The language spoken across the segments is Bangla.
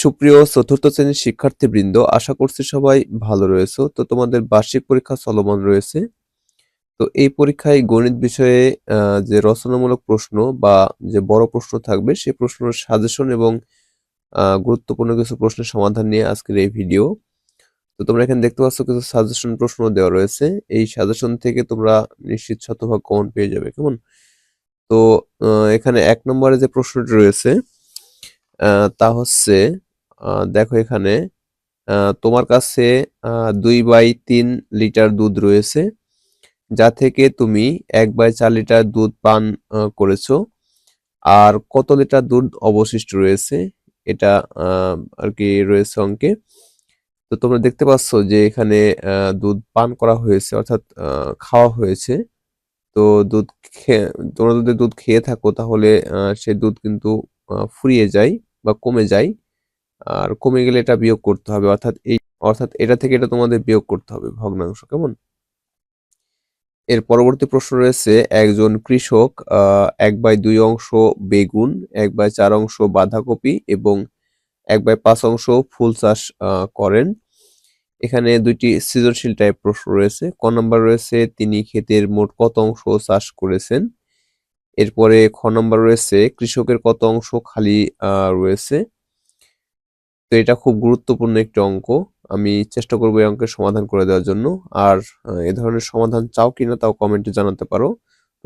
সুপ্রিয় চতুর্থ শ্রেণীর শিক্ষার্থীবৃন্দ, আশা করছি সবাই ভালো রয়েছো। তো তোমাদের বার্ষিক পরীক্ষা চলমান রয়েছে। তো এই পরীক্ষায় গণিত বিষয়ে যে রচনামূলক প্রশ্ন বা যে বড় প্রশ্ন থাকবে সেই প্রশ্নের সাজেশন এবং গুরুত্বপূর্ণ কিছু প্রশ্নের সমাধান নিয়ে আজকের এই ভিডিও। তো তোমরা এখানে দেখতে পাচ্ছ কিছু সাজেশন প্রশ্ন দেওয়া রয়েছে। এই সাজেশন থেকে তোমরা নিশ্চিত শতভাগ কমন পেয়ে যাবে, কেমন? তো এখানে 1 নম্বরে যে প্রশ্নটি রয়েছে তা হচ্ছে, দেখো এখানে তোমার কাছে 2/3 লিটার দুধ রয়েছে, যা থেকে তুমি 1/4 লিটার দুধ পান করেছো। আর কত লিটার দুধ অবশিষ্ট রয়েছে এটা আর কি রয়েছে অঙ্কে। তো তোমরা দেখতে পাচ্ছ যে এখানে দুধ পান করা হয়েছে, অর্থাৎ খাওয়া হয়েছে। তো দুধ খেয়ে তোমরা যদি দুধ খেয়ে থাকো তাহলে সেই দুধ কিন্তু ফুরিয়ে যায় বা কমে যায়। আর কমে গেলে এটা বিয়োগ করতে হবে, অর্থাৎ এটা থেকে এটা তোমাদের বিয়োগ করতে হবে ভগ্নাংশ, কেমন? এর পরবর্তী প্রশ্ন রয়েছে, একজন কৃষক 1/2 অংশ বেগুন, 1/4 অংশ বাঁধাকপি এবং 1/5 অংশ ফুল চাষ করেন। এখানে দুইটি সৃজনশীল টাইপ প্রশ্ন রয়েছে। ক নম্বর রয়েছে, তিনি ক্ষেতের মোট কত অংশ চাষ করেছেন। এরপরে খ নম্বর রয়েছে, কৃষকের কত অংশ খালি রয়েছে। তো এটা খুব গুরুত্বপূর্ণ একটি অঙ্ক। আমি চেষ্টা করবো এই অঙ্কের সমাধান করে দেওয়ার জন্য। আর এ ধরনের সমাধান চাও কিনা তাও কমেন্টে জানাতে পারো।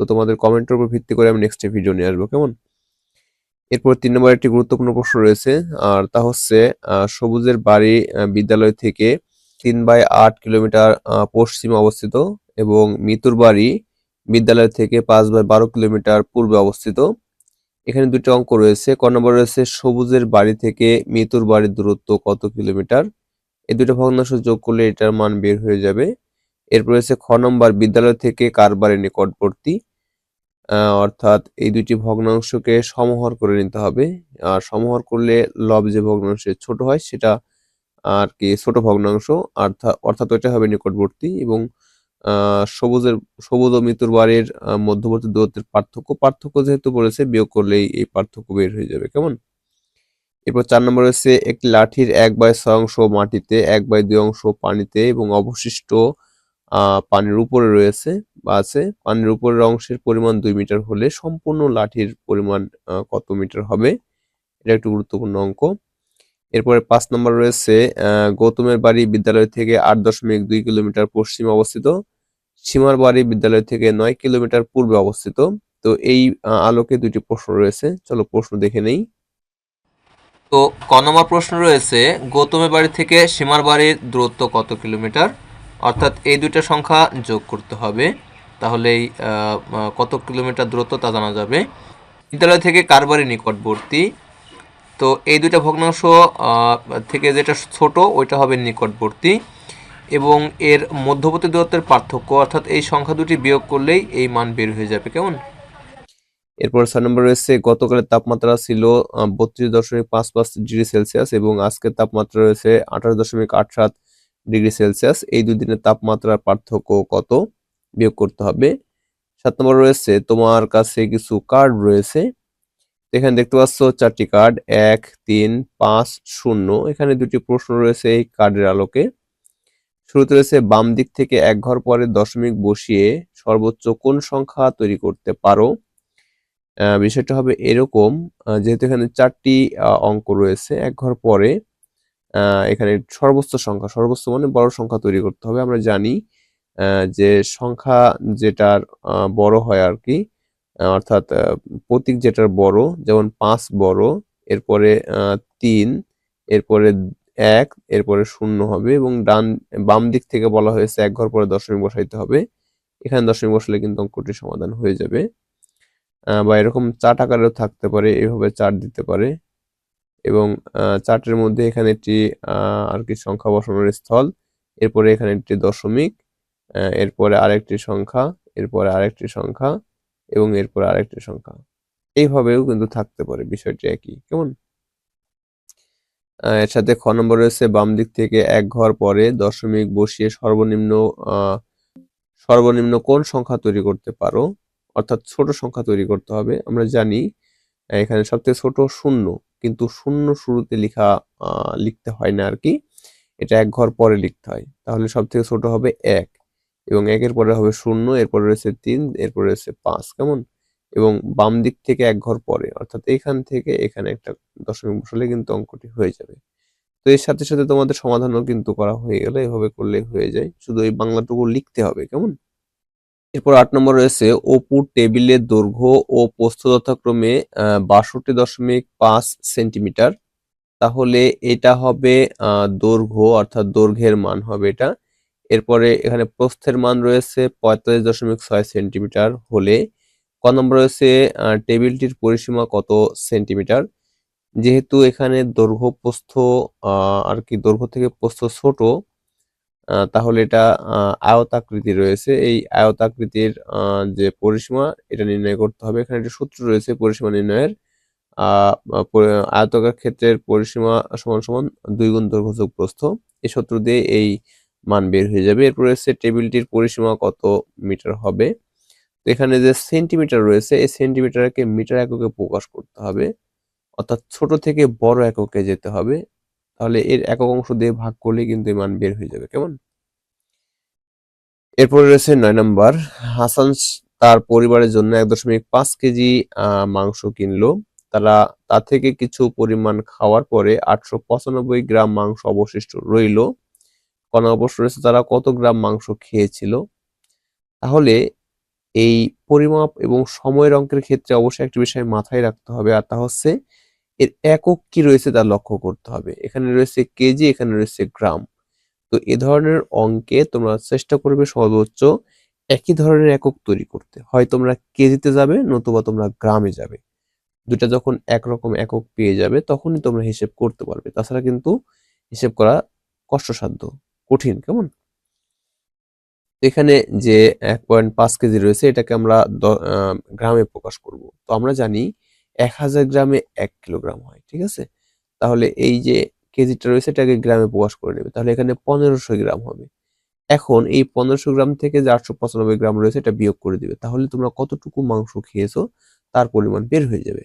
তো তোমাদের কমেন্টের উপর ভিত্তি করে আমি নেক্সট ভিডিও নিয়ে আসবো, কেমন? এরপর 3 নম্বর একটি গুরুত্বপূর্ণ প্রশ্ন রয়েছে, আর তা হচ্ছে, সবুজের বাড়ি বিদ্যালয় থেকে 3/8 কিলোমিটার পশ্চিমে অবস্থিত এবং মিতুর বাড়ি বিদ্যালয় থেকে 5/12 কিলোমিটার পূর্বে অবস্থিত। এখানে দুটো অঙ্ক রয়েছে। ক নম্বর রয়েছে, সবুজের বাড়ি থেকে মিতুর বাড়ির দূরত্ব কত কিলোমিটার। এই দুটো ভগ্নাংশ যোগ করলে এটার মান বের হয়ে যাবে। এরপর রয়েছে খ নম্বর, বিদ্যালয় থেকে কার বাড়ি নিকটবর্তী। অর্থাৎ এই দুইটি ভগ্নাংশকে সমহর করে নিতে হবে। আর সমহর করলে লব যে ভগ্নাংশের ছোট হয় সেটা আর কি ছোট ভগ্নাংশ, অর্থাৎ ওইটা হবে নিকটবর্তী। এবং সবুজ ও মিতুর বাড়ির মধ্যবর্তী দূরত্বের পার্থক্য যেহেতু বলেছে, বিয়োগ করলেই এই পার্থক্য বের হয়ে যাবে, কেমন? এরপর 4 নম্বর রয়েছে, একটি লাঠির 1/6 অংশ মাটিতে, 1/2 অংশ পানিতে এবং অবশিষ্ট পানির উপরে রয়েছে বা আছে। পানির উপরের অংশের পরিমাণ 2 মিটার হলে সম্পূর্ণ লাঠির পরিমাণ কত মিটার হবে। এটা একটু গুরুত্বপূর্ণ অঙ্ক। এরপরে 5 নম্বর রয়েছে, গৌতমের বাড়ি বিদ্যালয় থেকে 8.2 কিলোমিটার পশ্চিমে অবস্থিত, সীমার বাড়ি বিদ্যালয় থেকে 9 কিলোমিটার পূর্বে অবস্থিত। তো এই আলোকে দুইটি প্রশ্ন রয়েছে, চলো প্রশ্ন দেখে নেই। তো ক নম্বর প্রশ্ন রয়েছে, গৌতমের বাড়ি থেকে সীমার বাড়ির দূরত্ব কত কিলোমিটার। অর্থাৎ এই দুইটা সংখ্যা যোগ করতে হবে, তাহলেই কত কিলোমিটার দূরত্ব তা জানা যাবে। বিদ্যালয় থেকে কার বাড়ি নিকটবর্তী। তো এই দুইটা ভগ্নাংশ থেকে যেটা ছোট ওইটা হবে নিকটবর্তী এবং এর মধ্যবর্তী দূরত্বের পার্থক্য, অর্থাৎ এই সংখ্যা দুটি বিয়োগ করলেই এই মান বের হয়ে যাবে, কেমন? এরপর 6 নম্বর রয়েছে, গতকালের তাপমাত্রা ছিল 32.55 ডিগ্রি সেলসিয়াস এবং আজকের তাপমাত্রা রয়েছে 28.87 ডিগ্রি সেলসিয়াস। এই দুই দিনের তাপমাত্রার পার্থক্য কত, বিয়োগ করতে হবে। 7 নম্বর রয়েছে, তোমার কাছে কিছু কার্ড রয়েছে। এখানে দেখতে পাচ্ছ 4টি কার্ড, 1, 3, 5, 0। এখানে দুটি প্রশ্ন রয়েছে এই কার্ডের আলোকে। শুরুতে রয়েছে, বাম দিক থেকে এক ঘর পরে দশমিক বসিয়ে সর্বোচ্চ কোন সংখ্যা তৈরি করতে পারো। বিষয়টা হবে এরকম, যেহেতু এখানে 4টি অঙ্ক রয়েছে এক ঘর পরে, এখানে সর্বোচ্চ মানে বড় সংখ্যা তৈরি করতে হবে। আমরা জানি যে সংখ্যা যেটার বড় হয় আর কি, অর্থাৎ প্রতীক যেটার বড়, যেমন 5 বড়, এরপরে 3, এরপরে 1, এরপরে 0 হবে এবং বাম দিক থেকে বলা হয়েছে এক ঘর পরে দশমিক বসাইতে হবে। এখানে দশমিক বসালে কিন্তু অঙ্কটি সমাধান হয়ে যাবে। বা এরকম চার্ট আকারেও থাকতে পারে, এভাবে চার্ট দিতে পারে এবং চার্টের মধ্যে এখানে একটি আর কি সংখ্যা বসানোর স্থল, এরপরে এখানে একটি দশমিক, এরপরে আরেকটি সংখ্যা, এরপরে আরেকটি সংখ্যা এবং এরপরে আরেকটি সংখ্যা। এইভাবেও কিন্তু থাকতে পারে, বিষয়টি একই, কেমন? এর সাথে খ নম্বর রয়েছে, বাম দিক থেকে এক ঘর পরে দশমিক বসিয়ে সর্বনিম্ন কোন সংখ্যা তৈরি করতে পারো। অর্থাৎ ছোট সংখ্যা তৈরি করতে হবে। আমরা জানি এখানে সবথেকে ছোট 0, কিন্তু শূন্য শুরুতে লিখতে হয় না আর কি, এটা এক ঘর পরে লিখতে হয়। তাহলে সব থেকে ছোট হবে 1 এবং 1-এর পরে হবে 0, এরপরে রয়েছে 3, এরপরে রয়েছে 5, কেমন? এবং বাম দিক থেকে এক ঘর পরে, অর্থাৎ এখান থেকে এখানে একটা দশমিক বসালে কিন্তু অঙ্কটি হয়ে যাবে। তো এর সাথে সাথে তোমাদের সমাধানও কিন্তু করা হয়ে গেল, এভাবে করলেই হয়ে যায়, শুধু এই বাংলাটুকু লিখতে হবে, কেমন? এরপর 8 নম্বর রয়েছে অপুর টেবিলের দৈর্ঘ্য ও প্রস্থ যথাক্রমে 62.5 সেন্টিমিটার। তাহলে এটা হবে দৈর্ঘ্য, অর্থাৎ দৈর্ঘ্যের মান হবে এটা। এরপরে এখানে প্রস্থের মান রয়েছে 45.6 সেন্টিমিটার হলে ক নম্বর রয়েছে টেবিলটির পরিসীমা কত সেন্টিমিটার। যেহেতু এখানে দৈর্ঘ্য প্রস্থ আর কি দৈর্ঘ্য থেকে প্রস্থ ছোট, তাহলে এটা আয়তাকৃতি রয়েছে। এই আয়তাকৃতির যে পরিসীমা এটা নির্ণয় করতে হবে। এখানে একটা সূত্র রয়েছে পরিসীমা নির্ণয়ের। আয়তাকার ক্ষেত্রের পরিসীমা সমান সমান 2 গুণ দৈর্ঘ্য যোগ প্রস্থ। এই সূত্র দিয়ে এই মান বের হয়ে যাবে। এরপর রয়েছে টেবিলটির পরিসীমা কত মিটার হবে। এখানে যে সেন্টিমিটার রয়েছে এই সেন্টিমিটারকে মিটার এককে প্রকাশ করতে হবে, অর্থাৎ ছোট থেকে বড় এককে যেতে হবে। তাহলে এর একক অংশ দিয়ে ভাগ করলে কিন্তু এই মান বের হয়ে যাবে, কেমন? এরপরে রয়েছে 9 নাম্বার, হাসান তার পরিবারের জন্য 1.5 কেজি মাংস কিনলো। তা থেকে কিছু পরিমাণ খাওয়ার পরে 895 গ্রাম মাংস অবশিষ্ট রইল। অবশ্য রয়েছে তারা কত গ্রাম মাংস খেয়েছিল। তাহলে এই পরিমাপ এবং সময়ের অঙ্কের ক্ষেত্রে অবশ্যই একটি বিষয় মাথায় রাখতে হবে, আর তা হচ্ছে এর একক কি রয়েছে তা লক্ষ্য করতে হবে। এখানে রয়েছে কেজি, এখানে রয়েছে গ্রাম। তো এ ধরনের অঙ্কে তোমরা চেষ্টা করবে সর্বোচ্চ একই ধরনের একক তৈরি করতে। হয় তোমরা কেজিতে যাবে, নতুবা তোমরা গ্রামে যাবে। দুটা যখন একরকম একক পেয়ে যাবে তখনই তোমরা হিসেব করতে পারবে। তাছাড়া কিন্তু হিসেব করা কষ্টসাধ্য, কঠিন, কেমন? এখানে যে 1.5 কেজি রয়েছে এটাকে আমরা গ্রামে প্রকাশ করব। তো আমরা জানি 1000 গ্রামে 1 কিলোগ্রাম হয়, ঠিক আছে? তাহলে এই যে কেজিটা রয়েছে এটাকে গ্রামে প্রকাশ করে নেবে। তাহলে এখানে 1500 গ্রাম হবে। এখন এই 1500 গ্রাম থেকে যে 895 গ্রাম রয়েছে এটা বিয়োগ করে দিবে। তাহলে তোমরা কতটুকু মাংস খেয়েছো তার পরিমাণ বের হয়ে যাবে।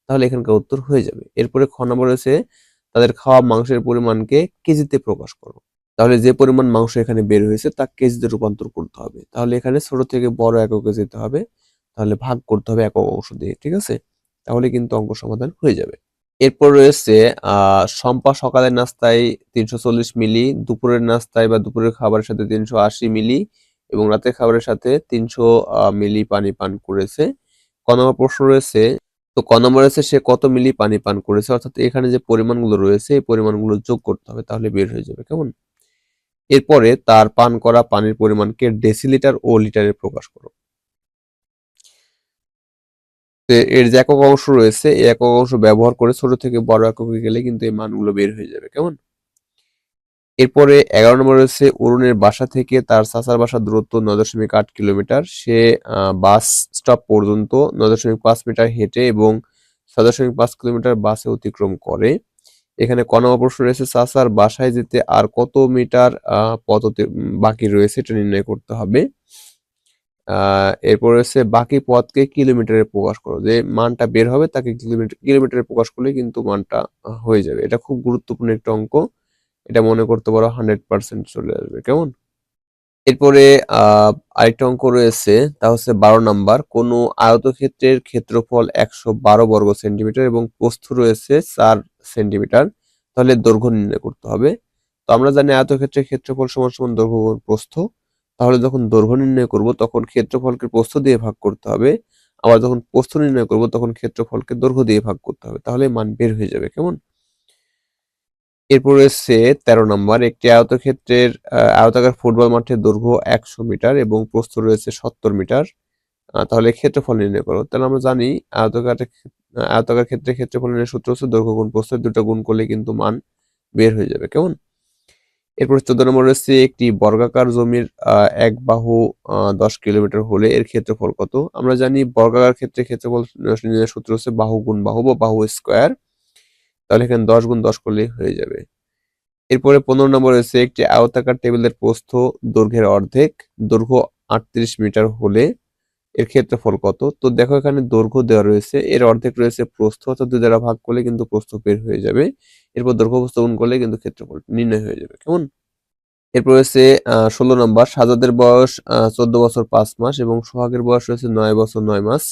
তাহলে এখানকার উত্তর হয়ে যাবে। এরপরে খ নম্বর রয়েছে তাদের খাওয়া মাংসের পরিমাণকে কেজিতে প্রকাশ করো। তাহলে যে পরিমাণ মাংস এখানে বের হয়েছে তা কেজিতে রূপান্তর করতে হবে। তাহলে এখানে ছোট থেকে বড় এককে যেতে হবে। তাহলে ভাগ করতে হবে একক অংশ দিয়ে, ঠিক আছে? তাহলে কিন্তু অঙ্ক সমাধান হয়ে যাবে। এরপর রয়েছে শম্পা সকালের নাস্তায় 340 মিলি, দুপুরের নাস্তায় বা দুপুরের খাবারের সাথে 380 মিলি এবং রাতের খাবারের সাথে 300 মিলি পানি পান করেছে। ক নম্বর প্রশ্ন রয়েছে, তো ক নম্বর রয়েছে সে কত মিলি পানি পান করেছে, অর্থাৎ এখানে যে পরিমাণগুলো রয়েছে এই পরিমাণগুলো যোগ করতে হবে, তাহলে বের হয়ে যাবে, কেমন? এরপরে তার পান করা পানির পরিমাণকে ডেসিলিটার ও লিটারে প্রকাশ করো। এর যে একক অংশ রয়েছে এই একক অংশ ব্যবহার করে ছোট থেকে বড় এককে গেলে কিন্তু এই মানগুলো বের হয়ে যাবে, কেমন? এরপরে 11 নম্বর রয়েছে অরুণের বাসা থেকে তার চাচার বাসার দূরত্ব 9.8 কিলোমিটার। সে বাস স্টপ পর্যন্ত 9.5 মিটার হেঁটে এবং 6.5 কিলোমিটার বাসে অতিক্রম করে। এখানে ক নম্বর প্রশ্ন রয়েছে চাচার বাসায় যেতে আর কত মিটার পথ বাকি রয়েছে এটা নির্ণয় করতে হবে। এরপর রয়েছে বাকি পথকে কিলোমিটারে প্রকাশ করো। যে মানটা বের হবে তাকে কিলোমিটারে প্রকাশ করলে কিন্তু মানটা হয়ে যাবে। এটা খুব গুরুত্বপূর্ণ একটা অঙ্ক। এটা মনে করতে পারো 100% চলে আসবে, কেমন? এরপরে আরেকটা অঙ্ক রয়েছে, তা হচ্ছে 12 নাম্বার। কোন আয়তক্ষেত্রের ক্ষেত্রফল 112 বর্গ সেন্টিমিটার এবং প্রস্থ রয়েছে 4 সেন্টিমিটার। তাহলে দৈর্ঘ্য নির্ণয় করতে হবে। তো আমরা জানি আয়তক্ষেত্রের ক্ষেত্রফল সমান সমান দৈর্ঘ্য গুণ প্রস্থ। তাহলে যখন দৈর্ঘ্য নির্ণয় করব তখন ক্ষেত্রফলকে প্রস্থ দিয়ে ভাগ করতে হবে। আবার যখন প্রস্থ নির্ণয় করব তখন ক্ষেত্রফলকে দৈর্ঘ্য দিয়ে ভাগ করতে হবে। তাহলে মান বের হয়ে যাবে, কেমন? এরপর রয়েছে 13 নম্বর, একটি আয়তক্ষেত্রের আয়তাকার ফুটবল মাঠের দৈর্ঘ্য 100 মিটার এবং প্রস্থ রয়েছে 70 মিটার। তাহলে ক্ষেত্রফল নির্ণয় করো। তাহলে আমরা জানি আয়তাকার ক্ষেত্রে ক্ষেত্রফল নির্ণয়ের সূত্র হচ্ছে দৈর্ঘ্য গুণ প্রস্থ, দুটো গুণ করলে কিন্তু মান বের হয়ে যাবে, কেমন? এরপর 14 নম্বর রয়েছে একটি বর্গাকার জমির এক বাহু 10 কিলোমিটার হলে এর ক্ষেত্রফল কত। আমরা জানি বর্গাকার ক্ষেত্রে ক্ষেত্রফল নির্ণয়ের সূত্র হচ্ছে বাহু গুণ বাহু বা বাহু স্কোয়ার। তাহলে এখানে 10 গুণ 10 করলেই হয়ে যাবে। এরপরে 15 নম্বর রয়েছে একটি আয়তাকার টেবিলের প্রস্থ দৈর্ঘ্যের অর্ধেক, দৈর্ঘ্য 38 মিটার হলে এর ক্ষেত্রফল কত? তো দেখো এখানে দৈর্ঘ্য দেওয়া রয়েছে, এর অর্ধেক রয়েছে প্রস্থ, অর্থাৎ 2 দ্বারা ভাগ করলে কিন্তু প্রস্থ বের হয়ে যাবে। এরপর দৈর্ঘ্য প্রস্থ গুণ করলে কিন্তু ক্ষেত্রফল নির্ণয় হয়ে যাবে। কেমন? এরপর রয়েছে 16 নম্বর, সাজাদের বয়স 14 বছর 5 মাস এবং সোহাগের বয়স রয়েছে 9 বছর 9 মাস।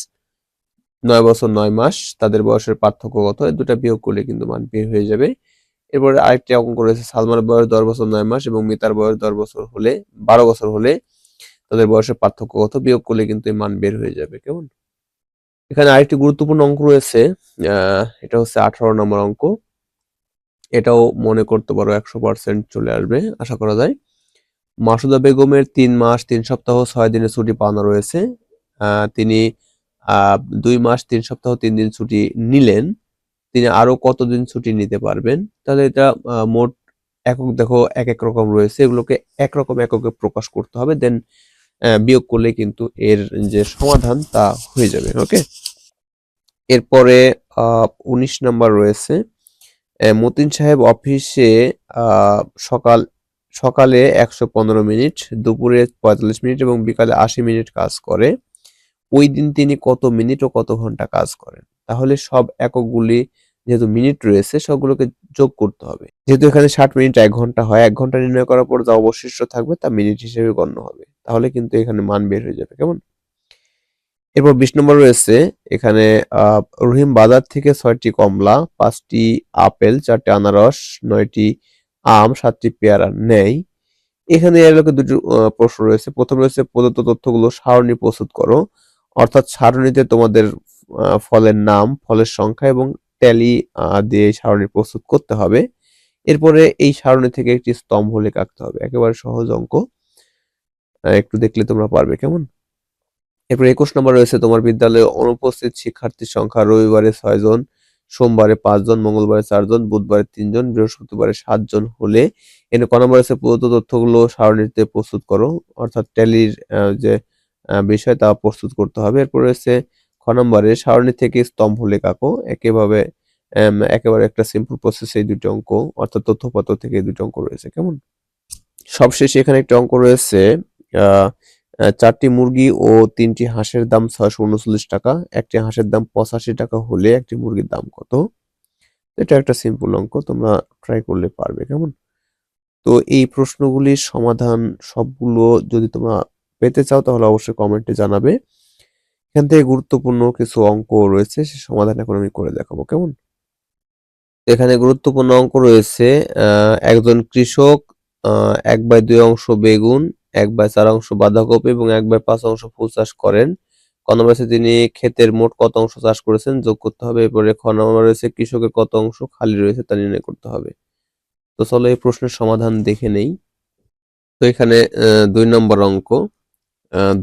9 বছর 9 মাস, তাদের বয়সের পার্থক্য কত? এই দুটা বিয়োগ করলে কিন্তু মান বের হয়ে যাবে। এরপরে আরেকটি অঙ্ক রয়েছে, সালমানের বয়স 10 বছর 9 মাস এবং মিতার বয়স 12 বছর হলে তাদের বয়সের পার্থক্য কত? বিয়োগ করলে কিন্তু এই মান বের হয়ে যাবে। কেমন? এখানে আরেকটি গুরুত্বপূর্ণ অঙ্ক রয়েছে, এটা হচ্ছে 18 নম্বর অঙ্ক। এটাও মনে করতে পারো, 100% চলে আসবে আশা করা যায়। মাসুদা বেগমের 3 মাস 3 সপ্তাহ 6 দিনের ছুটি পাওনা রয়েছে। তিনি 2 মাস 3 সপ্তাহ 3 দিন ছুটি নিলেন। তিনি আরো কতদিন ছুটি নিতে পারবেন? তাহলে এটা মোট একক দেখো এক এক রকম রয়েছে, এগুলোকে একরকম এককে প্রকাশ করতে হবে, দেন বিয়োগ করলে কিন্তু এর যে সমাধান তা হয়ে যাবে। ওকে, এরপরে 19 নাম্বার রয়েছে, মতিন সাহেব অফিসে সকালে 115 মিনিট, দুপুরে 45 মিনিট এবং বিকালে 80 মিনিট কাজ করে। ওই দিন তিনি কত মিনিট ও কত ঘন্টা কাজ করেন? তাহলে সব এককগুলি যেহেতু মিনিট রয়েছে সবগুলোকে যোগ করতে হবে। যেহেতু এখানে 60 মিনিট 1 ঘন্টা হয়, 1 ঘন্টা নির্ণয় করার পর যা অবশিষ্ট থাকবে তা মিনিট হিসেবে গণ্য হবে। তাহলে কিন্তু এখানে মান বের হয়ে যাবে। কেমন? এরপর 20 নম্বর রয়েছে, এখানে রহিম বাজার থেকে 6টি কমলা, 5টি আপেল, 4টি আনারস, 9টি আম, 7টি পেয়ারা নেয়। এখানে এর লোকে দুটো প্রশ্ন রয়েছে। প্রথম রয়েছে, প্রদত্ত তথ্যগুলো সারণী প্রস্তুত করো। অর্থাৎ সারণীতে তোমাদের ফলের নাম, ফলের সংখ্যা এবং ট্যালি দিয়ে সারণী প্রস্তুত করতে হবে। এরপরে এই সারণী থেকে একটি স্তম্ভ লেখ আঁকতে হবে। একেবারে সহজ অঙ্ক, একটু দেখলে তোমরা পারবে। কেমন? এরপর 21 নম্বর রয়েছে, তোমার বিদ্যালয়ে অনুপস্থিত শিক্ষার্থীর সংখ্যা রবিবারে 6 জন, সোমবারে 5 জন, মঙ্গলবারে 4 জন, বুধবারে 3 জন, বৃহস্পতিবারে 7 জন হলে এখানে ক নম্বর রয়েছে, প্রদত্ত তথ্যগুলো সারণীতে প্রস্তুত করো। অর্থাৎ ট্যালির যে বিষয় তা প্রস্তুত করতে হবে। এরপর রয়েছে খ নম্বরে, সারণী থেকে স্তম্ভ লেখ আঁকো। একেবারে একটা সিম্পল প্রসেস এই দুটো অঙ্ক, অর্থাৎ তথ্যপত্র থেকে এই দুটো অঙ্ক রয়েছে। কেমন? সবশেষে এখানে একটা অঙ্ক রয়েছে, আহ 4টি মুরগি ও 3টি হাঁসের দাম 639 টাকা, একটি হাঁসের দাম 85 টাকা হলে একটি মুরগির দাম কত? এটা একটা সিম্পল অঙ্ক, তোমরা ট্রাই করলে পারবে। কেমন? তো এই প্রশ্নগুলির সমাধান সবগুলো যদি তোমরা পেতে চাও তাহলে অবশ্যই কমেন্টে জানাবে। এখান থেকে গুরুত্বপূর্ণ কিছু অঙ্ক রয়েছে, সে সমাধান এখন আমি করে দেখাবো। কেমন? এখানে গুরুত্বপূর্ণ অঙ্ক রয়েছে, একজন কৃষক 1/2 অংশ বেগুন, 1/4 অংশ বাঁধাকপি এবং 1/5 অংশ ফুল চাষ করেন। ক নম্বর রয়েছে, তিনি ক্ষেতের মোট কত অংশ চাষ করেছেন যোগ করতে হবে। এরপরে খ নম্বর রয়েছে, কৃষকের কত অংশ খালি রয়েছে তা নির্ণয় করতে হবে। তো চলো এই প্রশ্নের সমাধান দেখে নেই। তো এখানে 2 নম্বর অঙ্ক,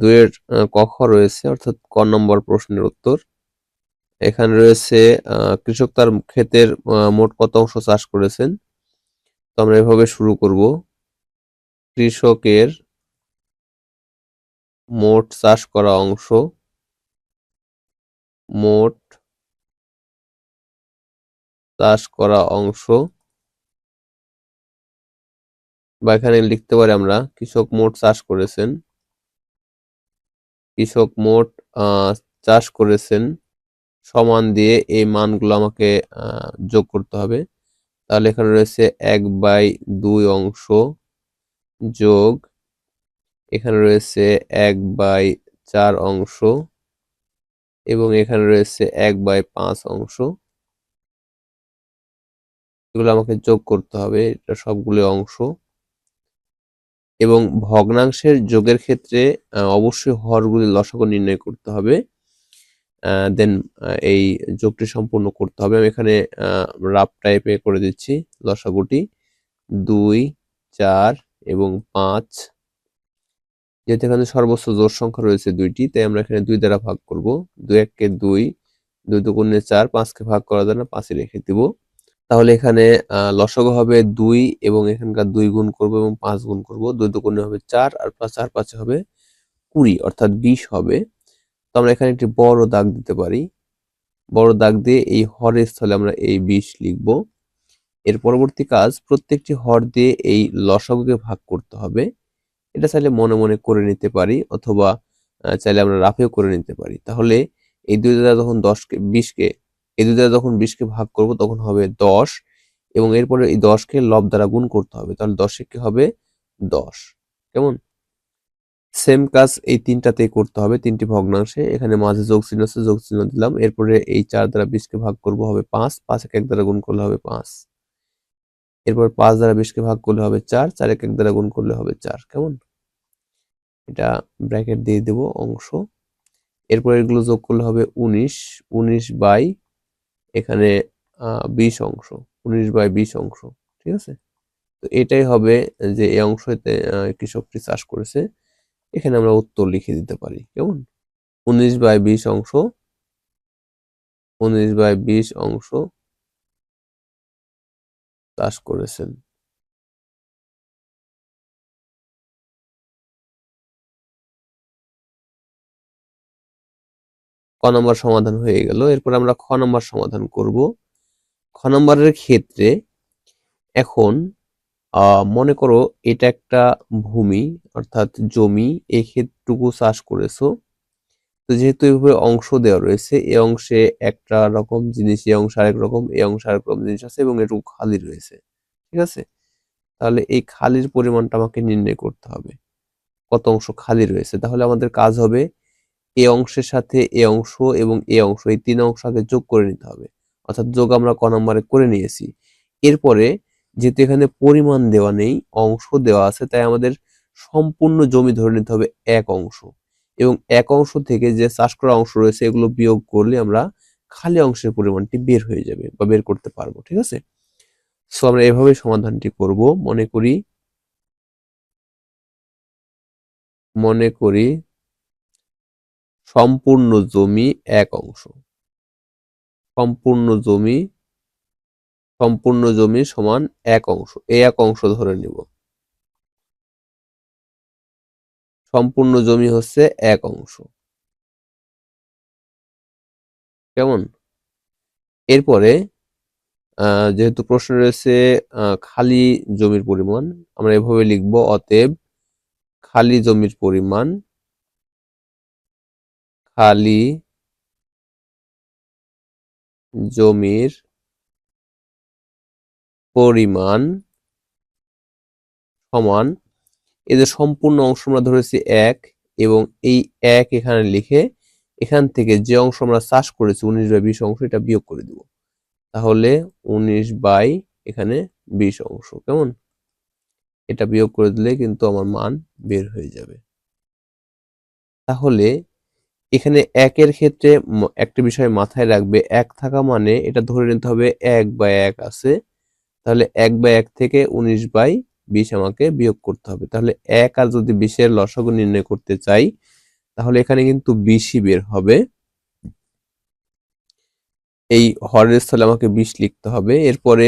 2 এর ক খ রয়েছে, অর্থাৎ ক নম্বর প্রশ্নের উত্তর। এখানে রয়েছে কৃষক তার ক্ষেতের মোট কত অংশ চাষ করেছেন। তো আমরা এভাবে শুরু করব, কৃষকের মোট চাষ করা অংশ, মোট চাষ করা অংশ, বা এখানে লিখতে পারি আমরা কৃষক মোট চাষ করেছেন, কৃষক মোট চাষ করেছেন সমান দিয়ে এই মানগুলো আমাকে যোগ করতে হবে। তাহলে এখানে রয়েছে 1/2 অংশ যোগ, এখানে রয়েছে 1/4 অংশ এবং এখানে রয়েছে 1/5 অংশ। এগুলো আমাকে যোগ করতে হবে, এটা সবগুলো অংশ। এবং ভগ্নাংশের যোগের ক্ষেত্রে অবশ্যই হরগুলি লসাগু নির্ণয় করতে হবে, দেন এই যোগটি সম্পূর্ণ করতে হবে। আমি এখানে রাফ টাইপে করে দিচ্ছি লসাগুটি 2, 4 এবং 5। যেহেতু এখানে সর্বোচ্চ জোড় সংখ্যা রয়েছে 2টি, তাই আমরা এখানে 2 দ্বারা ভাগ করব। 2 1 2, 2 2 4, 5কে ভাগ করা যায় না, 5ই রেখে দিব। তাহলে এখানে লসাগু হবে 2 এবং এখানকার 2 গুণ করব এবং 5 গুণ করব। 2 2 হবে 4 আর 4 5 হবে 20, অর্থাৎ 20 হবে। তো আমরা এখানে একটি বড় দাগ দিতে পারি। বড় দাগ দিয়ে এই হরের স্থলে আমরা এই 20 লিখব। এর পরবর্তী কাজ, প্রত্যেকটি হর দিয়ে এই লসাগুকে ভাগ করতে হবে। এটা চাইলে মনে মনে করে নিতে পারি, অথবা চাইলে আমরা রাফেও করে নিতে পারি। তাহলে এই 2 দ্বারা যখন 20কে এই 2 দ্বারা যখন 20কে ভাগ করব তখন হবে 10 এবং এরপরে এই 10কে লব দ্বারা গুণ করতে হবে। তাহলে 10 কি হবে 10। কেমন? সেম কাজ এই তিনটাতেই করতে হবে, তিনটি ভগ্নাংশে। এখানে মাঝে যোগ চিহ্ন আছে, যোগ চিহ্ন দিলাম। এরপরে এই 4 দ্বারা 20কে ভাগ করব হবে 5, 5 কে 1 দ্বারা গুণ করলে হবে 5। এরপর 5 দ্বারা 20কে ভাগ করলে হবে 4, 4 কে 1 দ্বারা গুণ করলে হবে 4। কেমন? এটা ব্র্যাকেট দিয়ে দেব অংশ। এরপর এগুলো যোগ করলে হবে 19, 19 বাই এখানে 20 অংশ, 19 বাই 20 অংশ। ঠিক আছে? তো এটাই হবে যে এই অংশতে কৃষকটি চাষ করেছে। এখানে আমরা উত্তর লিখে দিতে পারি। কেমন? 19 বাই 20 অংশ, 19 বাই 20 অংশ চাষ করেছেন। ক নম্বর সমাধান হয়ে গেল। এরপর আমরা খ নম্বর সমাধান করব। খ নম্বরের ক্ষেত্রে এখন মনে করো এটা একটা ভূমি অর্থাৎ জমি, এই ক্ষেতটুকু চাষ করেছো। তো যেহেতু এভাবে অংশ দেওয়া রয়েছে, এই অংশে একটা রকম জিনিস, এই অংশে আরেক রকম, এই অংশে আরেক রকম জিনিস আছে এবং এটুকু খালি রয়েছে। ঠিক আছে? তাহলে এই খালির পরিমাণটা আমাকে নির্ণয় করতে হবে, কত অংশ খালি রয়েছে। তাহলে আমাদের কাজ হবে এই অংশের সাথে এই অংশ এবং এই অংশ, এই 3 অংশ আগে যোগ করে নিতে হবে। অর্থাৎ যোগ আমরা ক নম্বরে করে নিয়েছি। এরপরে যেহেতু এখানে পরিমাণ দেওয়া নেই, অংশ দেওয়া আছে, তাই আমাদের সম্পূর্ণ জমি ধরে নিতে হবে 1 অংশ এবং 1 অংশ থেকে যে চাষ করা অংশ রয়েছে এগুলো বিয়োগ করলে আমরা খালি অংশের পরিমাণটি বের হয়ে যাবে বা বের করতে পারবো। ঠিক আছে? সো আমরা এভাবে সমাধানটি করব। মনে করি সম্পূর্ণ জমি 1 অংশ, সম্পূর্ণ জমি সমান 1 অংশ, এই 1 অংশ ধরে নিব। সম্পূর্ণ জমি হচ্ছে 1 অংশ। কেমন? এরপরে যেহেতু প্রশ্ন রয়েছে খালি জমির পরিমাণ, আমরা এভাবে লিখব, অতএব খালি জমির পরিমাণ, খালি জমির পরিমাণ সমান, এই যে সম্পূর্ণ অংশ আমরা ধরেছি 1 এবং এই 1 এখানে লিখে এখান থেকে যে অংশ আমরা চাষ করেছি 19 বাই 20 অংশ, এটা বিয়োগ করে দিব। তাহলে 19 বাই এখানে 20 অংশ। কেমন? এটা বিয়োগ করে দিলে কিন্তু আমার মান বের হয়ে যাবে। তাহলে এখানে 1 এর ক্ষেত্রে একটা বিষয় মাথায় রাখবে, 1 থাকা মানে এটা ধরে নিতে হবে 1 বাই 1 আছে। তাহলে 1 বাই 1 থেকে 19 বাই 20 আমাকে বিয়োগ করতে হবে। তাহলে 1 আর যদি 20 এর লসাগু নির্ণয় করতে চাই তাহলে এখানে কিন্তু 20ই বের হবে। এই হরের স্থলে আমাকে 20 লিখতে হবে। এরপরে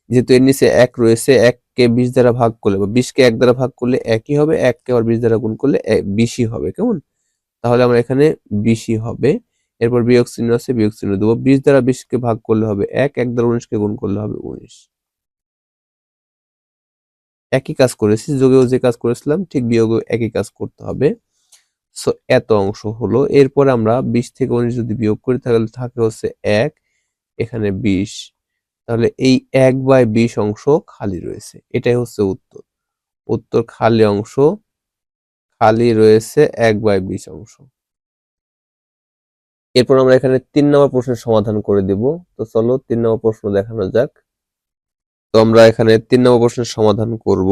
যেহেতু এর নিচে 1 রয়েছে, 1 কে 20 দ্বারা ভাগ করলে বা 20 কে 1 দ্বারা ভাগ করলে 1ই হবে, 1 কে আবার 20 দ্বারা গুণ করলে 20ই হবে। কেমন? তাহলে আমরা এখানে 20ই হবে। এরপর বিয়োগ চিহ্ন আছে, বিয়োগ চিহ্ন দেব। 20 দ্বারা 20 কে ভাগ করলে হবে 1, 1 দ্বারা 19 কে গুণ করলে হবে 19। একই কাজ করেছি, যোগেও যে কাজ করেছিলাম ঠিক বিয়োগেও একই কাজ করতে হবে। সো এত অংশ হলো। এরপর আমরা 20 থেকে 19 যদি বিয়োগ করি তাহলে থাকে হচ্ছে 1, এখানে 20। তাহলে এই 1 বাই 20 অংশ খালি রয়েছে। এটাই হচ্ছে উত্তর। উত্তর খালি অংশ, খালি রয়েছে 1 বাই 20 অংশ। এরপর আমরা এখানে 3 নম্বর প্রশ্নের সমাধান করে দেব। তো চলো 3 নম্বর প্রশ্ন দেখানো যাক। তো আমরা এখানে 3 নম্বর প্রশ্নের সমাধান করব।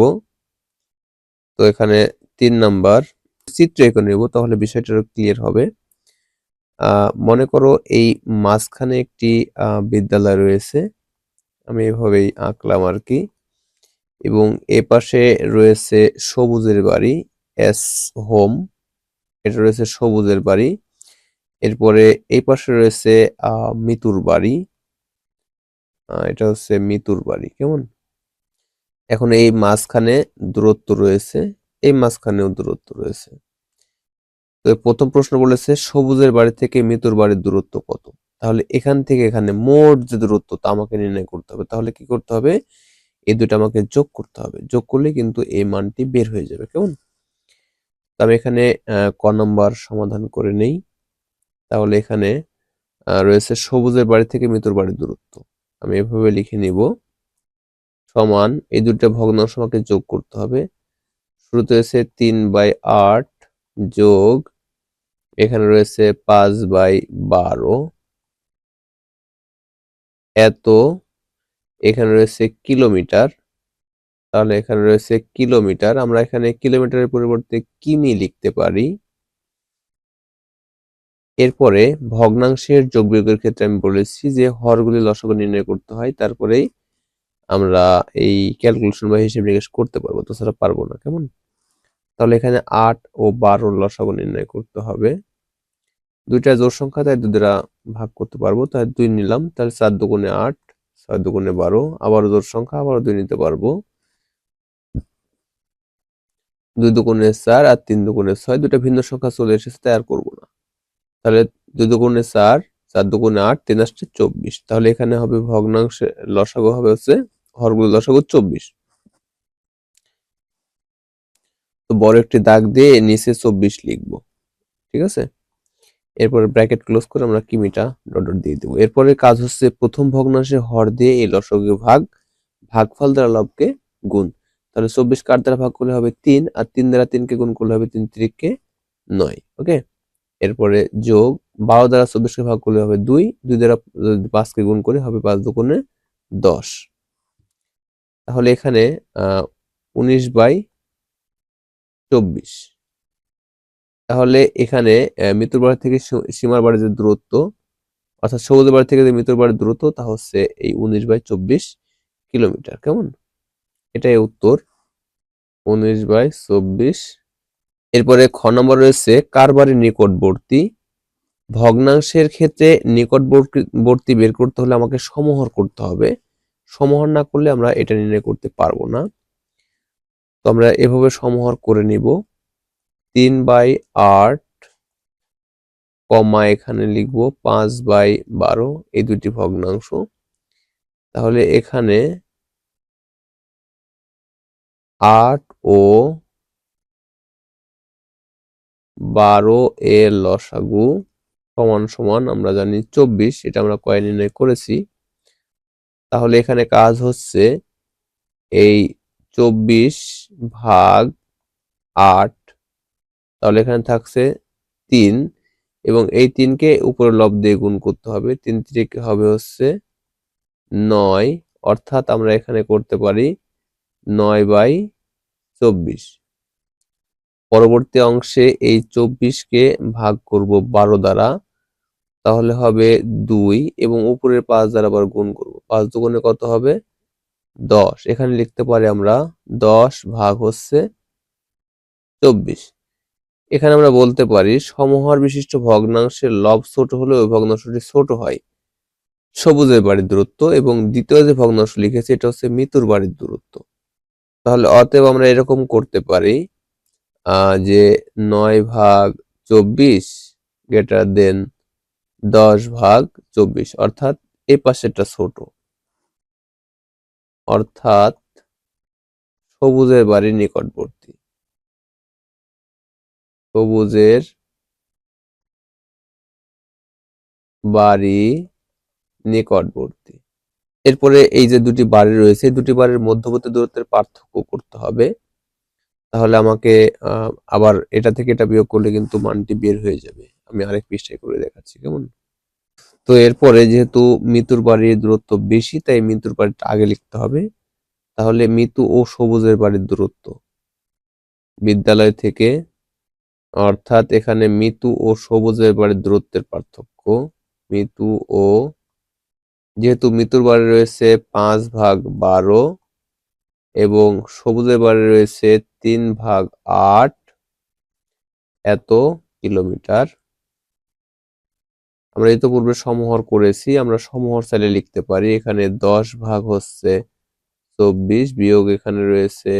তো এখানে 3 নাম্বার চিত্র এঁকে নেব, তাহলে বিষয়টা ক্লিয়ার হবে। মনে করো এই মাঝখানে একটি বিদ্যালয় রয়েছে, আমি এভাবেই আঁকলাম আর কি, এবং এ পাশে রয়েছে সবুজের বাড়ি, এস হোম, এটা রয়েছে সবুজের বাড়ি। এরপরে এই পাশে রয়েছে মিতুর বাড়ি, এটা হচ্ছে মিতুর বাড়ি। কেমন? এখন এই মাঝখানে দূরত্ব রয়েছে, এই মাঝখানেও দূরত্ব রয়েছে। তো প্রথম প্রশ্ন বলেছে সবুজের বাড়ি থেকে মিতুর বাড়ির দূরত্ব কত। তাহলে এখান থেকে এখানে মোট যে দূরত্ব তা আমাকে নির্ণয় করতে হবে। তাহলে কি করতে হবে? এই দুটো আমাকে যোগ করতে হবে। যোগ করলে কিন্তু এই মানটি বের হয়ে যাবে। কেমন? তো আমি এখানে ক নম্বর সমাধান করে নেই। তাহলে এখানে রয়েছে সবুজের বাড়ি থেকে মৃত্যুর বাড়ির দূরত্ব। আমি এভাবে লিখে নিব সমান এই দুটো ভগ্নাংশ আমাকে যোগ করতে হবে। শুরুতে রয়েছে 3/8 যোগ এখানে রয়েছে 5/12 এত এখানে রয়েছে কিলোমিটার। তাহলে এখানে রয়েছে কিলোমিটার, আমরা এখানে কিলোমিটারের পরিবর্তে কিমি লিখতে পারি। এরপরে ভগ্নাংশের যোগ বিয়োগের ক্ষেত্রে আমি বলেছি যে হরগুলি লসাগু নির্ণয় করতে হয়, তারপরেই আমরা এই ক্যালকুলেশন বা হিসেব নিকেশ করতে পারবো, তাছাড়া পারবো না। কেমন? তাহলে এখানে 8 ও 12 লসাগু নির্ণয় করতে হবে। দুইটা জোড় সংখ্যা, তাই 2 দ্বারা ভাগ করতে পারবো, তাই 2 নিলাম। তাহলে 4 দুগুণে 8, 6 দুগুণে 12, আবারও জোড় সংখ্যা, আবারও 2 নিতে পারবো। 2 দুগুণে 4 আর 3 দুগুণে 6, দুটা ভিন্ন সংখ্যা চলে এসেছে, তাই আর করবো না। তাহলে 2 দুগুণে 4, 4 দুগুণে 8, 3 আসছে 24। তাহলে এখানে হবে ভগ্নাংশে লসাগু হবে হচ্ছে হরগুলো লসাগু 24। তো বড় একটি দাগ দিয়ে নিচে 24 লিখবো। ঠিক আছে? এরপরে ব্র্যাকেট ক্লোজ করে আমরা কিমিটা ডট ডট দিয়ে দেবো। এরপরে কাজ হচ্ছে প্রথম ভগ্নাংশে হর দিয়ে এই লসাগুকে ভাগফল দ্বারা লবকে গুণ। তাহলে 24 কার দ্বারা ভাগ করলে হবে 3, আর 3 দ্বারা 3 কে গুণ করলে হবে 3 3 9। ওকে, এরপরে যোগ 12 দ্বারা 24 কে ভাগ করলে হবে 2, 2 দ্বারা 5 কে গুণ করে হবে 5 দুগুণে 10। তাহলে এখানে 19/24। তাহলে এখানে মৃত্যুর বাড়ি থেকে সীমার বাড়ির যে দূরত্ব, অর্থাৎ সবুজের বাড়ি থেকে যে মৃত্যুর বাড়ির দূরত্ব, তা হচ্ছে এই 19/24 কিলোমিটার। কেমন? এটাই উত্তর, 19/24। এরপরে খ নম্বর রয়েছে কার বাড়ির নিকটবর্তী। ভগ্নাংশের ক্ষেত্রে নিকটবর্তী বের করতে হলে আমাকে সমহর করতে হবে। সমহর না করলে আমরা এটা নির্ণয় করতে পারবো না। তো আমরা এভাবে সমহর করে নিব। 3/8 কমা এখানে লিখব 5/12, এই দুটি ভগ্নাংশ। তাহলে এখানে 8 ও 12 এর লসাগু সমান সমান আমরা জানি 24, এটা আমরা কয়ে নির্ণয় করেছি। তাহলে এখানে কাজ হচ্ছে এই 24/8, তাহলে এখানে থাকছে 3, এবং এই 3 কে উপরে লব দিয়ে গুণ করতে হবে। 3 3 হবে হচ্ছে 9, অর্থাৎ আমরা এখানে করতে পারি 9/24। পরবর্তী অংশে এই 24 কে ভাগ করব 12 দ্বারা, তাহলে হবে 2, এবং উপরের 5 দ্বারা আবার গুণ করব। 5 দুগুণে কত হবে? 10। এখানে লিখতে পারি আমরা 10 ভাগ হচ্ছে 24। এখানে আমরা বলতে পারি সমহর বিশিষ্ট ভগ্নাংশের লব ছোট হলে ওই ভগ্নাংশটি ছোট হয় সবুজের বাড়ির দূরত্ব, এবং দ্বিতীয় যে ভগ্নাংশ লিখেছি এটা হচ্ছে মৃত্যুর বাড়ির দূরত্ব। তাহলে অতএব আমরা এরকম করতে পারি যে 9/24 গ্রেটার দেন 10/24, অর্থাৎ এই পাশেরটা ছোট, অর্থাৎ সবুজের বাড়ির নিকটবর্তী। সবুজের বাড়ি নিকটবর্তী। এরপরে এই যে দুটি বাড়ি রয়েছে, দুটি বাড়ির মধ্যবর্তী দূরত্বের পার্থক্য করতে হবে। তাহলে আমাকে আবার এটা থেকে এটা বিয়োগ করলে কিন্তু মানটি বের হয়ে যাবে। আমি আরেক পৃষ্ঠায় করে দেখাচ্ছি। কেমন? তো এরপরে যেহেতু মৃত্যুর বাড়ির দূরত্ব বেশি, তাই মৃত্যুর বাড়িটা আগে লিখতে হবে। তাহলে মৃত্যু ও সবুজের বাড়ির দূরত্ব বিদ্যালয় থেকে, অর্থাৎ এখানে মৃত্যু ও সবুজের বাড়ির দূরত্বের পার্থক্য। মৃত্যু ও, যেহেতু মৃত্যুর বাড়ি রয়েছে 5/12 এবং সবুজের বাড়ি রয়েছে 3/8 এত কিলোমিটার। আমরা ইতিপূর্বে সমহর করেছি, আমরা সমহর চাইলে লিখতে পারি। এখানে 10 ভাগ হচ্ছে 24 বিয়োগ এখানে রয়েছে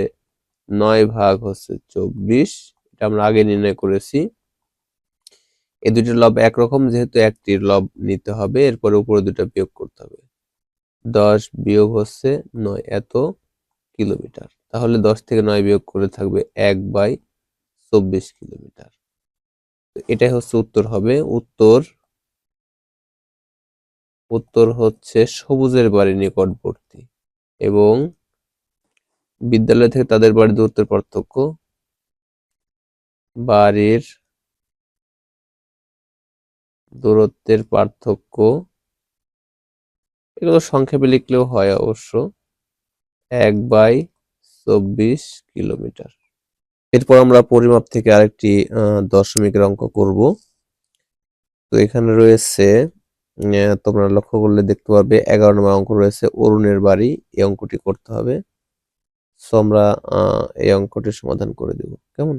9 ভাগ হচ্ছে 24, এটা আমরা আগে নির্ণয় করেছি। এই দুটির লব একরকম, যেহেতু একটির লব নিতে হবে, এরপরে উপরে দুটো বিয়োগ করতে হবে। 10 বিয়োগ হচ্ছে 9 এত কিলোমিটার। তাহলে 10 থেকে 9 বিয়োগ করে থাকবে 1/24। 24 কিলোমিটার। এটাই হচ্ছে উত্তর হবে। উত্তর হচ্ছে সবুজের বাড়ি নিকটবর্তী এবং বিদ্যালয় থেকে তাদের বাড়ির দূরত্বের পার্থক্য বাড়ির দূরত্বের পার্থক্য এগুলো সংক্ষেপে লিখলেও হয় অবশ্য 1/24 কিলোমিটার। এরপর আমরা পরিমাপ থেকে আরেকটি দশমিকের অঙ্ক করব। তো এখানে রয়েছে তোমরা লক্ষ্য করলে দেখতে পারবে 11 নম্বর অঙ্ক রয়েছে অরুণের বাড়ি। এই অঙ্কটি করতে হবে। সো আমরা এই অঙ্কটি সমাধান করে দেব। কেমন?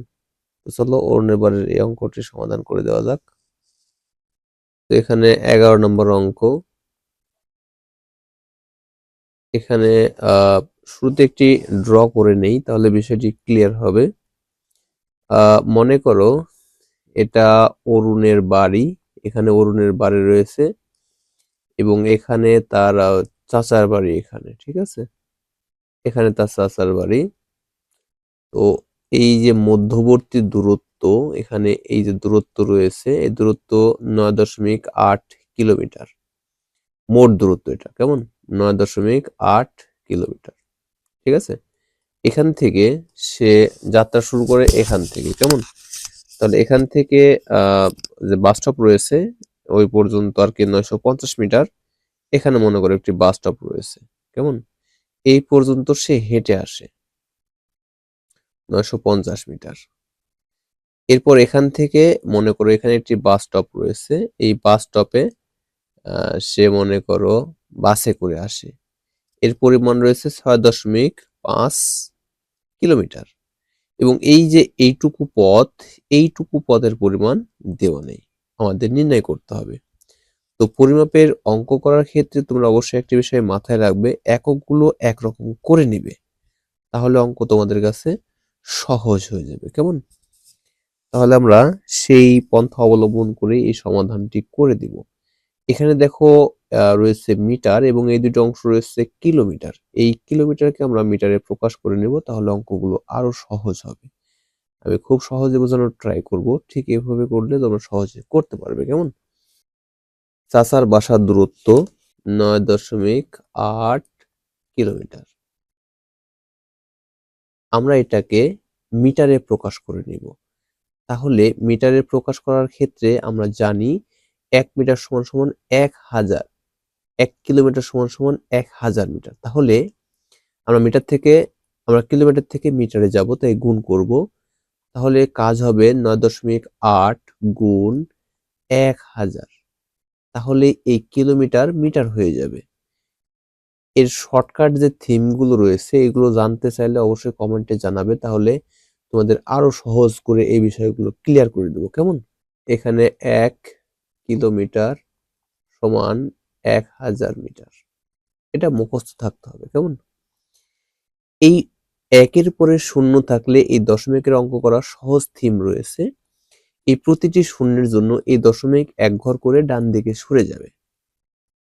তো চলো অরুণের বাড়ির এই অঙ্কটি সমাধান করে দেওয়া যাক। তো এখানে 11 নম্বর অঙ্ক। এখানে শুরুতে একটি ড্র করে নেই, তাহলে বিষয়টি ক্লিয়ার হবে। মনে করো এটা অরুণের বাড়ি, এখানে অরুণের বাড়ি রয়েছে এবং এখানে তার চাচার বাড়ি, এখানে ঠিক আছে, এখানে তার চাচার বাড়ি। তো এই যে মধ্যবর্তী দূরত্ব, এখানে এই যে দূরত্ব রয়েছে, এই দূরত্ব 9.8 কিলোমিটার। মোট দূরত্ব এটা, কেমন? 9.8 কিলোমিটার, ঠিক আছে। এখান থেকে সে যাত্রা শুরু করে এখান থেকে, কেমন? তাহলে এখান থেকে যে বাস স্টপ রয়েছে ওই পর্যন্ত আর কি 950 মিটার। এখানে মনে করো একটি বাস স্টপ রয়েছে, কেমন? এই পর্যন্ত সে হেঁটে আসে 950 মিটার। এরপর এখান থেকে মনে করো এখানে একটি বাস স্টপ রয়েছে, এই বাস স্টপে সে মনে করো বাসে করে আসে। এর পরিমাণ রয়েছে 6.5 কিলোমিটার এবং এই যে এইটুকু পথের পরিমাণ দেওয়া নেই, আমাদের নির্ণয় করতে হবে। তো পরিমাপের অঙ্ক করার ক্ষেত্রে তোমরা অবশ্যই একটি বিষয় মাথায় রাখবে, এককগুলো একরকম করে নিবে, তাহলে অঙ্ক তোমাদের কাছে সহজ হয়ে যাবে, কেমন? তাহলে আমরা সেই পন্থা অবলম্বন করে এই সমাধানটি করে দিব। এখানে দেখো রয়েছে মিটার এবং এই দুটো অংশ রয়েছে কিলোমিটার। এই কিলোমিটারকে আমরা মিটারে প্রকাশ করে নেব, তাহলে অঙ্কগুলো আরো সহজ হবে। আমি খুব সহজে বোঝানোর ট্রাই করব, ঠিক এভাবে করলে তোমরা সহজে করতে পারবে, কেমন? চাচার বাসার দূরত্ব 9.8 কিলোমিটার। আমরা এটাকে মিটারে প্রকাশ করে নিব। তাহলে মিটারে প্রকাশ করার ক্ষেত্রে আমরা জানি 1 মিটার সমান সমান 1000, 1 কিলোমিটার সমান সমান 1000 মিটার। তাহলে আমরা কিলোমিটার থেকে মিটারে যাব, তাই গুণ করব। তাহলে কাজ হবে 9.8 গুণ 1000। তাহলে এই কিলোমিটার মিটার হয়ে যাবে। এর শর্টকাট যে থিমগুলো রয়েছে এগুলো জানতে চাইলে অবশ্যই কমেন্টে জানাবে, তাহলে তোমাদের আরো সহজ করে এই বিষয়গুলো ক্লিয়ার করে দেবো, কেমন? এখানে 1 কিলোমিটার সমান 1000 মিটার, এটা মুখস্থ থাকতে হবে, কেমন? এই একের পরে শূন্য থাকলে এই দশমিকের অঙ্ক করা সহজ থিম রয়েছে। এই প্রতিটি শূন্যের জন্য এই দশমিক এক ঘর করে ডান দিকে সরে যাবে,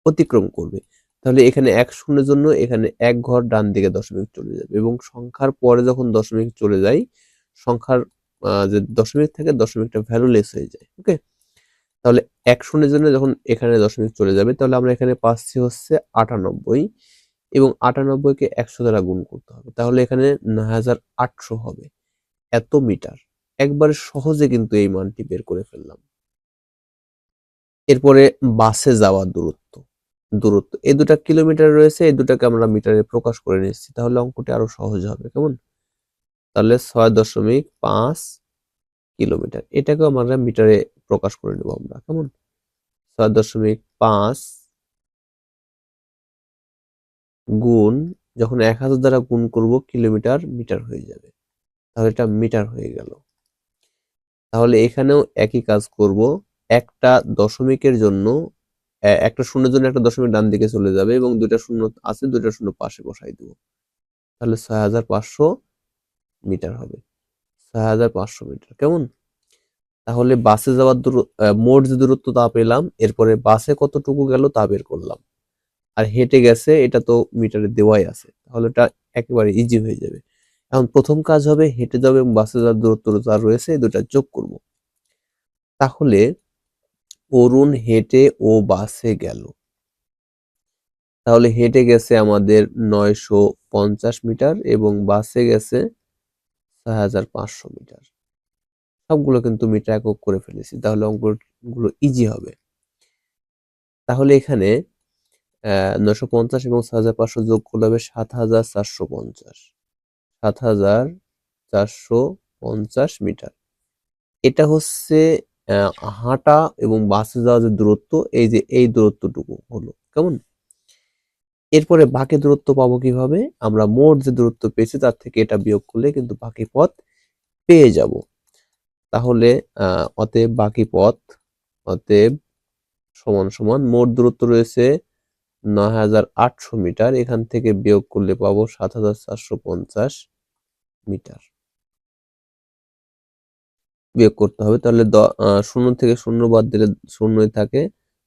অতিক্রম করবে। তাহলে এখানে 1 শূন্যের জন্য এখানে 1 ঘর ডান দিকে দশমিক চলে যাবে এবং সংখ্যার পরে যখন দশমিক চলে যায়, সংখ্যার যে দশমিক থাকে দশমিকটা ভ্যালুলেস হয়ে যায়। ওকে, তাহলে 1 শূন্যের জন্য যখন এখানে দশমিক চলে যাবে, তাহলে আমরা এখানে পাচ্ছি হচ্ছে 98 এবং 98কে 100 দ্বারা গুণ করতে হবে, তাহলে এখানে 9800 হবে, এত মিটার। একবারে সহজে কিন্তু এই মানটি বের করে ফেললাম। এরপরে বাসে যাওয়ার দূরত্ব এই দুটা কিলোমিটার রয়েছে, এই দুটাকে আমরা মিটারে প্রকাশ করে নিচ্ছি, তাহলে অঙ্কটি আরো সহজ হবে, কেমন? তাহলে 6.5 কিলোমিটার, এটাকে আমরা মিটারে প্রকাশ করে নেব আমরা, কেমন? 6.5 গুণ, যখন 1000 দ্বারা গুণ করব কিলোমিটার মিটার হয়ে যাবে, তাহলে এটা মিটার হয়ে গেল। তাহলে এখানেও একই কাজ করব, একটা দশমিকের জন্য একটা শূন্যের জন্য একটা দশমিক ডান দিকে চলে যাবে এবং দুইটা শূন্য আছে, দুইটা শূন্য পাশে বসাই দেব, তাহলে 6500 মিটার হবে, 6500 মিটার, কেমন? তাহলে বাসে যাওয়ার মোট যে দূরত্ব তা পেলাম, এরপরে বাসে কতটুকু গেল তা বের করলাম, আর হেঁটে গেছে এটা তো মিটারে দেওয়াই আছে, তাহলে এটা একেবারে ইজি হয়ে যাবে। এখন প্রথম কাজ হবে হেঁটে যাবে এবং বাসে যাওয়ার দূরত্ব যা রয়েছে এই দুটা যোগ করব। তাহলে অরুণ হেঁটে ও বাসে গেল, তাহলে হেঁটে গেছে আমাদের 950 মিটার এবং বাসে গেছে 6500 মিটার। সবগুলো কিন্তু মিটার একক করে ফেলেছি, তাহলে অঙ্কগুলো ইজি হবে। তাহলে এখানে 950 এবং 6500 যোগ করলে হবে 7450, 7450 মিটার। এটা হচ্ছে হাঁটা এবং বাসে যাওয়ার যে দূরত্ব, এই যে এই দূরত্বটুকু হলো, কেমন? এরপরে বাকি দূরত্ব পাবো কিভাবে? আমরা মোট যে দূরত্ব পেয়েছি তার থেকে এটা বিয়োগ করলে কিন্তু বাকি পথ পেয়ে যাব। তাহলে অতএব বাকি পথ, অতএব সমান সমান মোট দূরত্ব রয়েছে 9800 মিটার, এখান থেকে বিয়োগ করলে পাবো 7450 মিটার। বিয়োগ করতে হবে, তাহলে 0 থেকে 0 বাদ দিলে 0ই থাকে,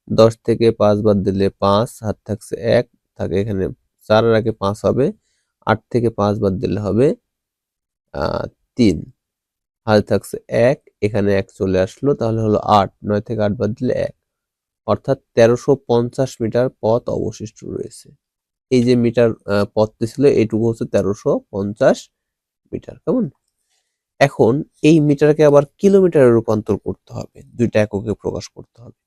10 থেকে 5 বাদ দিলে 5, হাত থাকছে 1, থাকে এখানে 4 এর আগে 5 হবে, 8 থেকে 5 বাদ দিলে হবে 3, হাতে থাকছে 1, এখানে 1 চলে আসলো, তাহলে হলো 8, 9 থেকে 8 বাদ দিলে 1, অর্থাৎ 1350 মিটার পথ অবশিষ্ট রয়েছে। এই যে মিটার পথটি ছিল এইটুকু হচ্ছে 1350 মিটার, কেমন? এখন এই মিটারকে আবার কিলোমিটারে রূপান্তর করতে হবে, দুইটা এককে প্রকাশ করতে হবে।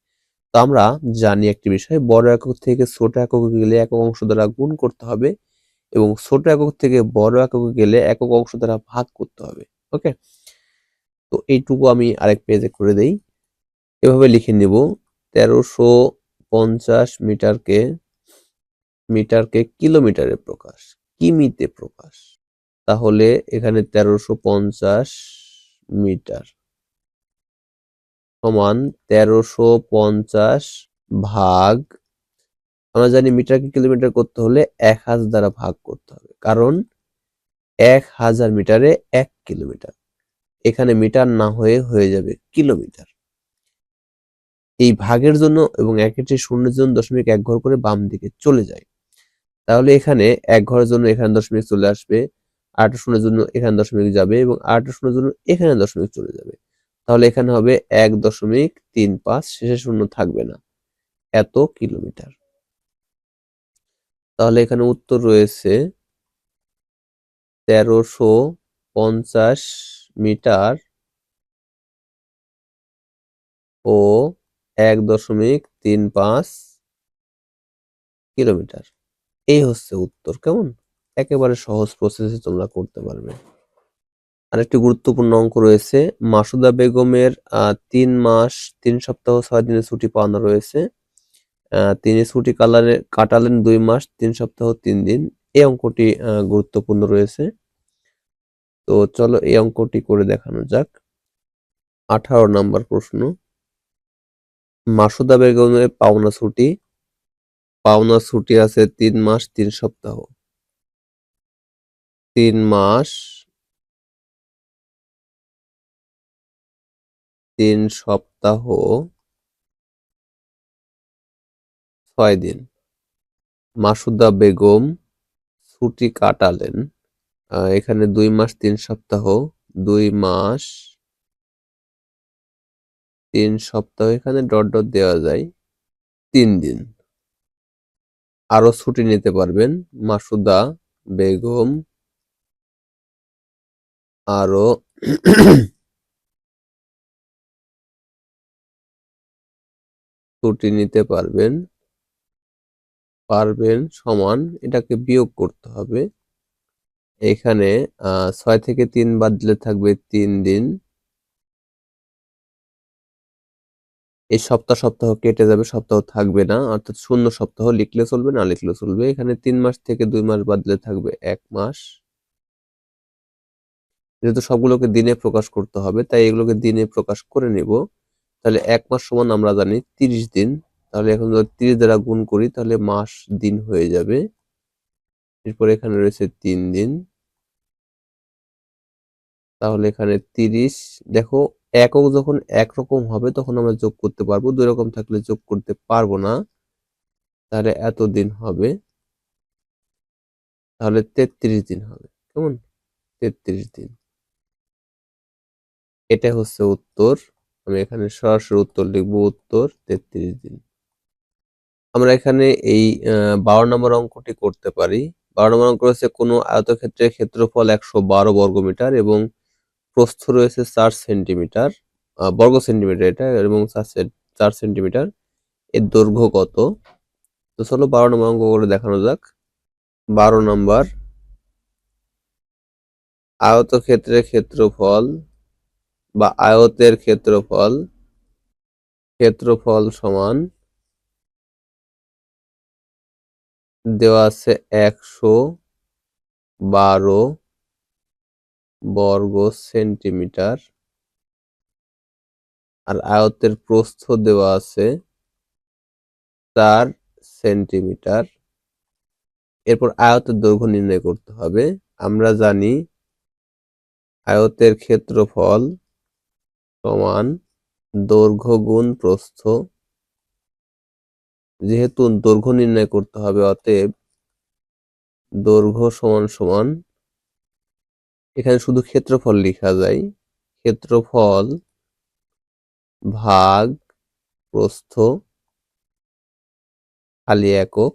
তো আমরা জানি একটি বিষয়, বড় একক থেকে ছোট এককে গেলে একক অংশ দ্বারা গুণ করতে হবে এবং ছোট একক থেকে বড় এককে গেলে একক অংশ দ্বারা ভাগ করতে হবে। ওকে, তো এইটুকু আমি আরেক পেজে করে দেই। এভাবে লিখে নিব 1350 মিটারকে কিলোমিটারে প্রকাশ, কিমিতে প্রকাশ। তাহলে এখানে 1350 মিটার সমান 1350 ভাগ, আমরা জানি মিটারকে কিলোমিটার করতে হলে 1000 দ্বারা ভাগ করতে হবে, কারণ 1000 মিটারে 1 কিলোমিটার, এখানে মিটার না হয়ে যাবে কিলোমিটার। এই ভাগের জন্য এবং একের শূন্যের জন্য দশমিক 1 ঘর করে বাম দিকে চলে যায়, তাহলে এখানে 1 ঘরের জন্য এখানে দশমিক চলে আসবে, 8 শূন্যের জন্য এখানে দশমিক যাবে এবং 8 শূন্যের জন্য এখানে দশমিক চলে যাবে, তাহলে এখানে হবে 1.35, শেষে শূন্য থাকবে না, এত কিলোমিটার। তাহলে এখানে উত্তর রয়েছে 1350 মিটার ও 1.35 কিলোমিটার। এই হচ্ছে উত্তর, কেমন? একেবারে সহজ প্রসেসে তোমরা করতে পারবে। আরেকটি গুরুত্বপূর্ণ অঙ্ক রয়েছে, মাসুদা বেগমের 3 মাস 3 সপ্তাহ 6 দিনের ছুটি পাওনা রয়েছে, তিনি ছুটি কাটালেন 2 মাস 3 সপ্তাহ 3 দিন। এই অঙ্কটি গুরুত্বপূর্ণ রয়েছে, তো চলো এই অঙ্কটি করে দেখানো যাক। 18 নম্বর প্রশ্ন, মাসুদা বেগমের পাওনা ছুটি আছে 3 মাস 3 সপ্তাহ, 3 মাস 3 সপ্তাহ 6 দিন। মাসুদা বেগম ছুটি কাটালেন, এখানে 2 মাস 3 সপ্তাহ, 2 মাস 3 সপ্তাহ, এখানে ডট ডট দেওয়া যায়, 3 দিন। আরো ছুটি নিতে পারবেন মাসুদা বেগম, আরো ছুটি নিতে পারবেন সমান, এটাকে বিয়োগ করতে হবে। এখানে 6 থেকে 3 বাদ দিলে থাকবে 3 দিন, এই সপ্তাহ সপ্তাহ কেটে যাবে, সপ্তাহ থাকবে না, অর্থাৎ শূন্য সপ্তাহ লিখলে চলবে, না লিখলেও চলবে। এখানে 3 মাস থেকে 2 মাস বাদ দিলে থাকবে 1 মাস। যেহেতু সবগুলোকে দিনে প্রকাশ করতে হবে তাই এগুলোকে দিনে প্রকাশ করে নিব। তাহলে 1 মাস সমান আমরা জানি 30 দিন, তাহলে এখন যদি 30 দ্বারা গুণ করি তাহলে মাস দিন হয়ে যাবে। এরপর এখানে রয়েছে 3 দিন, তাহলে এখানে 30। দেখো একক যখন একরকম হবে তখন আমরা যোগ করতে পারবো, দুই রকম থাকলে যোগ করতে পারবো না, তাহলে এত দিন হবে, তাহলে 33 দিন হবে, কেমন? 33 দিন। এটা হচ্ছে উত্তর। আমি এখানে সরাসরি উত্তর লিখবো, উত্তর 33 দিন। আমরা এখানে এই 12 নম্বর অঙ্কটি করতে পারি। 12 নম্বর অঙ্ক হচ্ছে কোনো আয়তক্ষেত্রের ক্ষেত্রফল 112 বর্গমিটার এবং প্রস্থ রয়েছে 4 সেন্টিমিটার, বর্গ সেন্টিমিটার এটা, এবং 4 সেন্টিমিটার। এর দৈর্ঘ্য কত? তো চলো 12 নম্বর অঙ্ক করে দেখানো যাক। 12 নম্বর, আয়তক্ষেত্রের ক্ষেত্রফল বা আয়তের ক্ষেত্রফল সমান দেওয়া আছে 112 বর্গ সেন্টিমিটার, আর আয়তের প্রস্থ দেওয়া আছে 4 সেন্টিমিটার। এরপর আয়তের দৈর্ঘ্য নির্ণয় করতে হবে। আমরা জানি আয়তের ক্ষেত্রফল সমান দৈর্ঘ্য গুণ প্রস্থ। যেহেতু দৈর্ঘ্য নির্ণয় করতে হবে, অতএব দৈর্ঘ্য সমান সমান, এখানে শুধু ক্ষেত্রফল লেখা যায়, ক্ষেত্রফল ভাগ প্রস্থ খালি একক।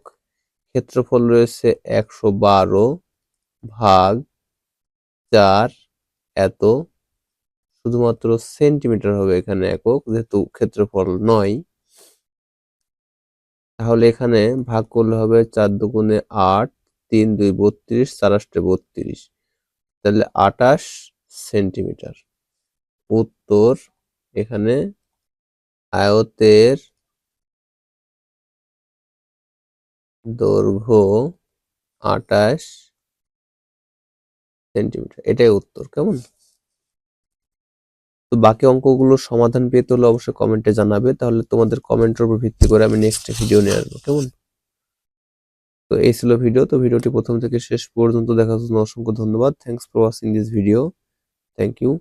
ক্ষেত্রফল রয়েছে 112 ভাগ 4, এত। শুধুমাত্র সেন্টিমিটার হবে এখানে একক, যেহেতু ক্ষেত্রফল নয়। তাহলে এখানে ভাগ করলে হবে 4 দুগুণে 8, 3 2 32, 4 8 32, তাহলে 28 সেন্টিমিটার। উত্তর এখানে আয়তের দৈর্ঘ্য 28 সেন্টিমিটার, এটাই উত্তর। কেমন? তো বাকি অঙ্কগুলোর সমাধান পেতে হলে অবশ্যই কমেন্টে জানাবে, তাহলে তোমাদের কমেন্টের উপর ভিত্তি করে আমি নেক্সট ভিডিও নিয়ে আসবো। কেমন? তো এই ছিল ভিডিও। তো ভিডিওটি প্রথম থেকে শেষ পর্যন্ত দেখার জন্য অসংখ্য ধন্যবাদ। Thanks for watching this video. Thank you.